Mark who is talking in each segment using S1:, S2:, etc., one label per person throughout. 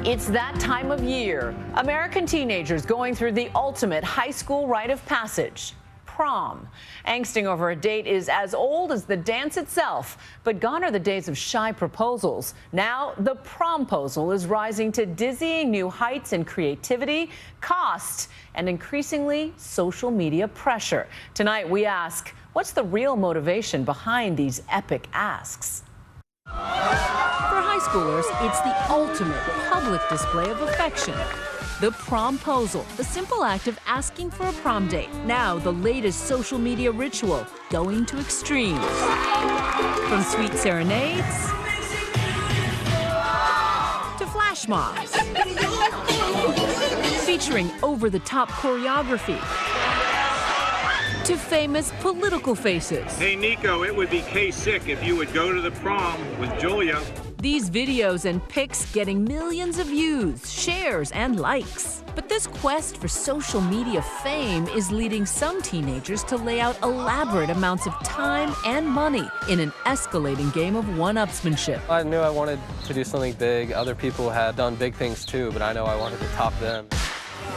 S1: It's that time of year. American teenagers going through the ultimate high school rite of passage, prom. Angsting over a date is as old as the dance itself, but gone are the days of shy proposals. Now, the promposal is rising to dizzying new heights in creativity, cost, and increasingly social media pressure. Tonight, we ask, what's the real motivation behind these epic asks? For high schoolers, it's the ultimate public display of affection. The promposal, the simple act of asking for a prom date. Now, the latest social media ritual, going to extremes. From sweet serenades to flash mobs, featuring over-the-top choreography, to famous political faces.
S2: Hey, Nico, it would be K-sick if you would go to the prom with Julia.
S1: These videos and pics getting millions of views, shares, and likes. But this quest for social media fame is leading some teenagers to lay out elaborate amounts of time and money in an escalating game of one-upsmanship.
S3: I knew I wanted to do something big. Other people had done big things too, but I know I wanted to top them.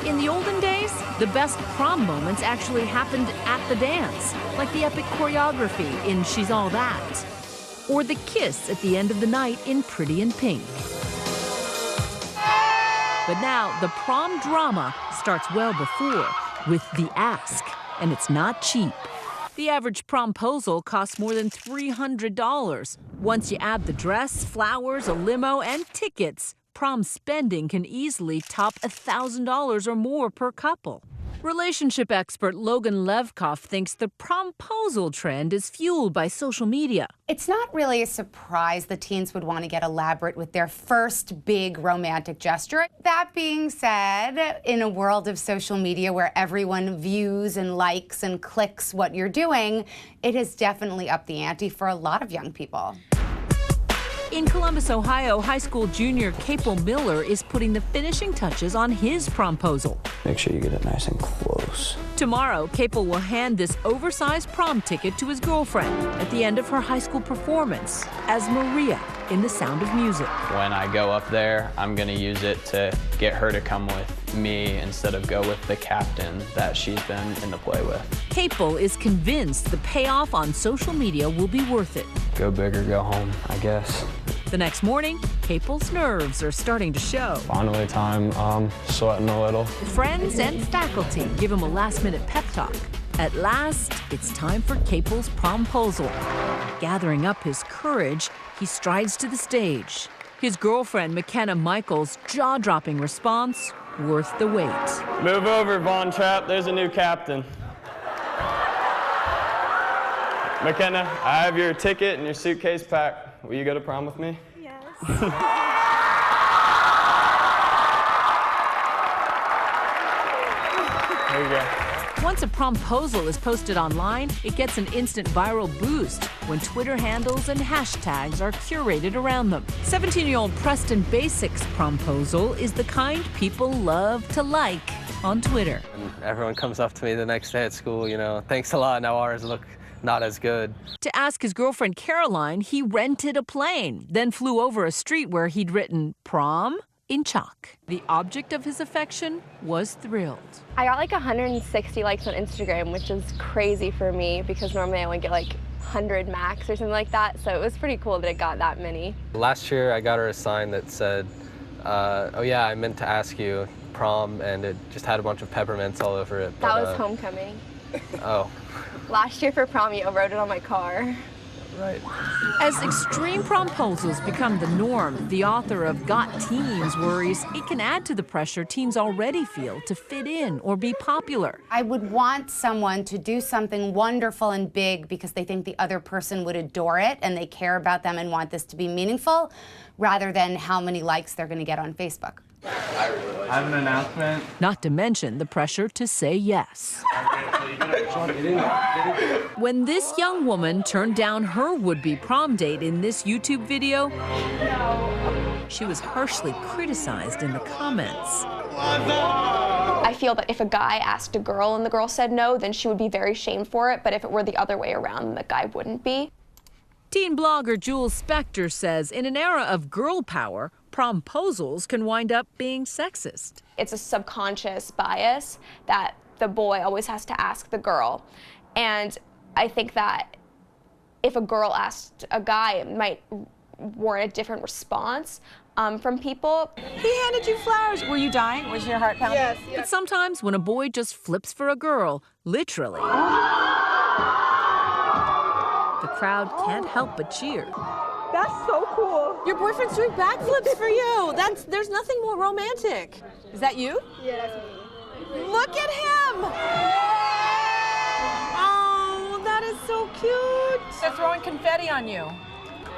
S1: In the olden days, the best prom moments actually happened at the dance, like the epic choreography in She's All That, or the kiss at the end of the night in Pretty in Pink. But now, the prom drama starts well before, with the ask, and it's not cheap. The average promposal costs more than $300. Once you add the dress, flowers, a limo, and tickets, prom spending can easily top $1,000 or more per couple. Relationship expert Logan Levkoff thinks the promposal trend is fueled by social media.
S4: It's not really a surprise the teens would want to get elaborate with their first big romantic gesture. That being said, in a world of social media where everyone views and likes and clicks what you're doing, it has definitely upped the ante for a lot of young people.
S1: In Columbus, Ohio, high school junior Capel Miller is putting the finishing touches on his promposal.
S5: Make sure you get it nice and close.
S1: Tomorrow, Capel will hand this oversized prom ticket to his girlfriend at the end of her high school performance as Maria in The Sound of Music.
S6: When I go up there, I'm going to use it to get her to come with me instead of go with the captain that she's been in the play with.
S1: Capel is convinced the payoff on social media will be worth it.
S5: Go big or go home, I guess.
S1: The next morning, Capel's nerves are starting to show.
S5: Finally time, sweating a little.
S1: Friends and faculty give him a last-minute pep talk. At last, it's time for Capel's promposal. Gathering up his courage, he strides to the stage. His girlfriend, McKenna Michaels' jaw-dropping response, worth the wait.
S3: Move over, Von Trapp. There's a new captain. McKenna, I have your ticket and your suitcase packed. Will you go to prom with me?
S7: Yes.
S3: There you go.
S1: Once a promposal is posted online, it gets an instant viral boost when Twitter handles and hashtags are curated around them. 17-year-old Preston Basic's promposal is the kind people love to like on Twitter.
S3: And everyone comes up to me the next day at school, you know, thanks a lot, now ours look not as good.
S1: To ask his girlfriend Caroline, he rented a plane, then flew over a street where he'd written prom in chalk. The object of his affection was thrilled.
S7: I got like 160 likes on Instagram, which is crazy for me because normally I only get like 100 max or something like that, so it was pretty cool that it got that many.
S3: Last year I got her a sign that said, oh yeah, I meant to ask you prom, and it just had a bunch of peppermints all over it.
S7: That was homecoming.
S3: Oh.
S7: Last year for prom, you wrote it on my car.
S3: Right.
S1: As extreme promposals become the norm, the author of Got Teens worries it can add to the pressure teens already feel to fit in or be popular.
S4: I would want someone to do something wonderful and big because they think the other person would adore it and they care about them and want this to be meaningful, rather than how many likes they're going to get on Facebook.
S3: I have an announcement.
S1: Not to mention the pressure to say yes. When this young woman turned down her would-be prom date in this YouTube video, she was harshly criticized in the comments.
S7: I feel that if a guy asked a girl and the girl said no, then she would be very shamed for it, but if it were the other way around, the guy wouldn't be.
S1: Teen blogger Jules Spector says in an era of girl power, Promposals can wind up being sexist.
S8: It's a subconscious bias that the boy always has to ask the girl. And I think that if a girl asked a guy, it might warrant a different response from people.
S1: He handed you flowers. Were you dying? Was your heart pounding? Yes. But sometimes when a boy just flips for a girl, literally, the crowd can't help but cheer.
S9: That's so cool.
S1: Your boyfriend's doing backflips for you. There's nothing more romantic. Is that you?
S9: Yeah, that's me.
S1: Look at him. Oh, that is so cute. They're throwing confetti on you.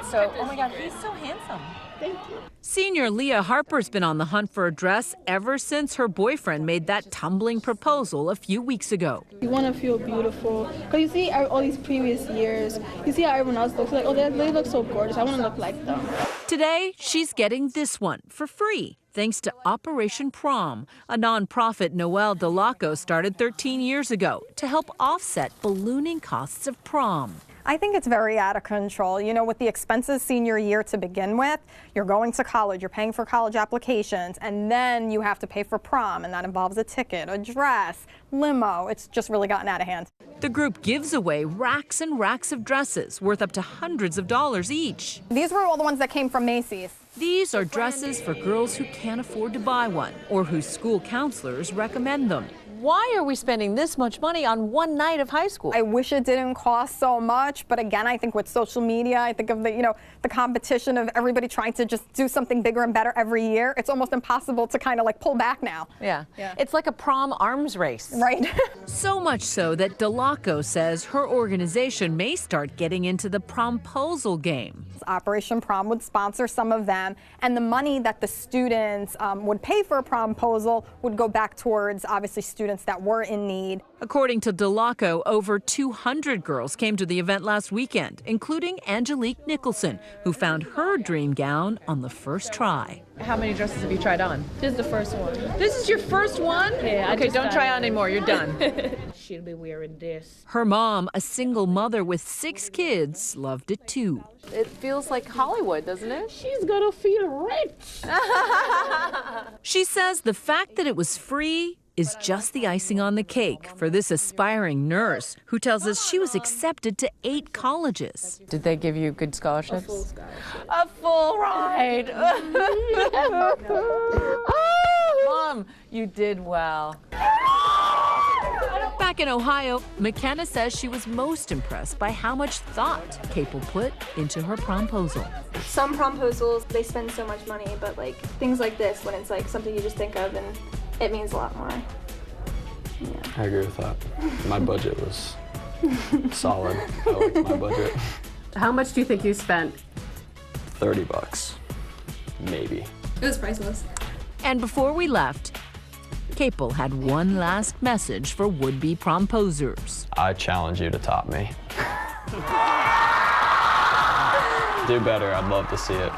S1: So, oh my God, he's so handsome.
S9: Thank you.
S1: Senior Leah Harper's been on the hunt for a dress ever since her boyfriend made that tumbling proposal a few weeks ago.
S9: You want to feel beautiful. Because you see all these previous years, you see how everyone else looks. Like, oh, they look so gorgeous. I want to look like them.
S1: Today, she's getting this one for free, thanks to Operation Prom, a nonprofit Noelle Delaco started 13 years ago to help offset ballooning costs of prom.
S10: I think it's very out of control. You know, with the expenses senior year to begin with, you're going to college, you're paying for college applications, and then you have to pay for prom, and that involves a ticket, a dress, limo. It's just really gotten out of hand.
S1: The group gives away racks and racks of dresses worth up to hundreds of dollars each.
S10: These were all the ones that came from Macy's.
S1: These are dresses for girls who can't afford to buy one or whose school counselors recommend them. Why are we spending this much money on one night of high school?
S10: I wish it didn't cost so much, but again, I think with social media, I think of the competition of everybody trying to just do something bigger and better every year. It's almost impossible to kind of like pull back now.
S1: Yeah. It's like a prom arms race.
S10: Right.
S1: So much so that Delaco says her organization may start getting into the promposal game.
S10: Operation Prom would sponsor some of them, and the money that the students would pay for a promposal would go back towards, obviously, students that were in need.
S1: According to Delaco, over 200 girls came to the event last weekend, including Angelique Nicholson, who found her dream gown on the first try. How many dresses have you tried on?
S9: This is the first one.
S1: This is your first one?
S9: Yeah.
S1: Okay, don't try on anymore. You're done.
S9: She'll be wearing this.
S1: Her mom, a single mother with 6 kids, loved it too. It feels like Hollywood, doesn't it?
S9: She's gonna feel rich.
S1: She says the fact that it was free is just the icing on the cake for this aspiring nurse who tells us she was accepted to 8 colleges. Did they give you good scholarships?
S9: A full scholarship.
S1: A full ride. Mom, you did well. Back in Ohio, McKenna says she was most impressed by how much thought Capel put into her promposal.
S11: Some promposals, they spend so much money, but like things like this, when it's like something you just think of and it means a lot more. Yeah.
S5: I agree with that. My budget was solid. I liked my budget.
S12: How much do you think you spent?
S5: $30, maybe.
S11: It was priceless.
S1: And before we left, Capel had one last message for would-be promposers.
S6: I challenge you to top me. Do better, I'd love to see it.